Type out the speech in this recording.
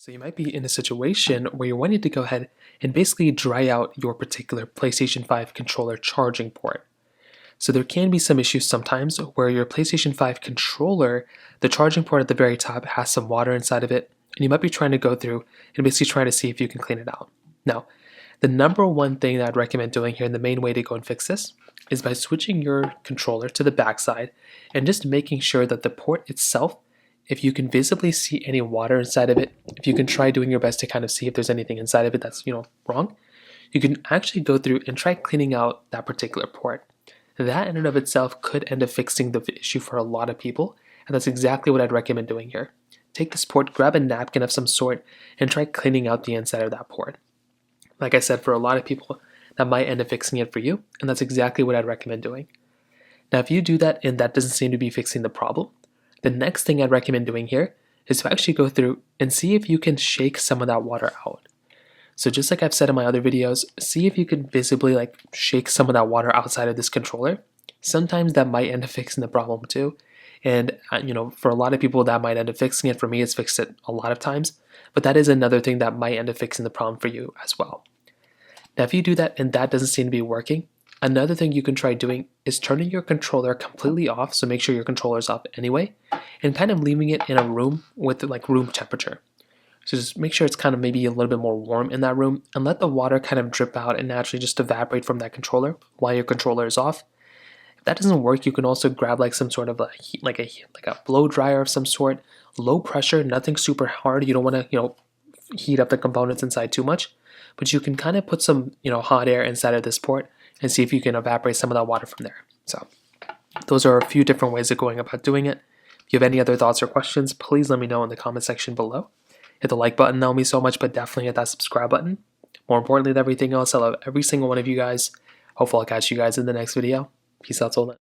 So you might be in a situation where you're wanting to go ahead and basically dry out your particular PlayStation 5 controller charging port. So there can be some issues sometimes where your PlayStation 5 controller, the charging port at the very top has some water inside of it, and you might be trying to go through and basically trying to see if you can clean it out. Now, the number one thing that I'd recommend doing here, and the main way to go and fix this, is by switching your controller to the backside and just making sure that the port itself, if you can visibly see any water inside of it, if you can try doing your best to kind of see if there's anything inside of it that's, wrong, you can actually go through and try cleaning out that particular port. That in and of itself could end up fixing the issue for a lot of people, and that's exactly what I'd recommend doing here. Take this port, grab a napkin of some sort, and try cleaning out the inside of that port. Like I said, for a lot of people, that might end up fixing it for you, and that's exactly what I'd recommend doing. Now, if you do that and that doesn't seem to be fixing the problem, the next thing I'd recommend doing here is to actually go through and see if you can shake some of that water out. So just like I've said in my other videos, see if you can visibly shake some of that water outside of this controller. Sometimes that might end up fixing the problem too. And for a lot of people that might end up fixing it. For me, it's fixed it a lot of times, but that is another thing that might end up fixing the problem for you as well. Now, if you do that and that doesn't seem to be working, another thing you can try doing is turning your controller completely off, so make sure your controller is off anyway, and kind of leaving it in a room with room temperature. So just make sure it's kind of maybe a little bit more warm in that room, and let the water kind of drip out and naturally just evaporate from that controller while your controller is off. If that doesn't work, you can also grab some sort of a blow dryer of some sort, low pressure, nothing super hard. You don't want to heat up the components inside too much, but you can kind of put some hot air inside of this port and see if you can evaporate some of that water from there. So those are a few different ways of going about doing it. If you have any other thoughts or questions, please let me know in the comment section below. Hit the like button, that will mean so much, but definitely hit that subscribe button. More importantly than everything else, I love every single one of you guys. Hopefully I'll catch you guys in the next video. Peace out till then.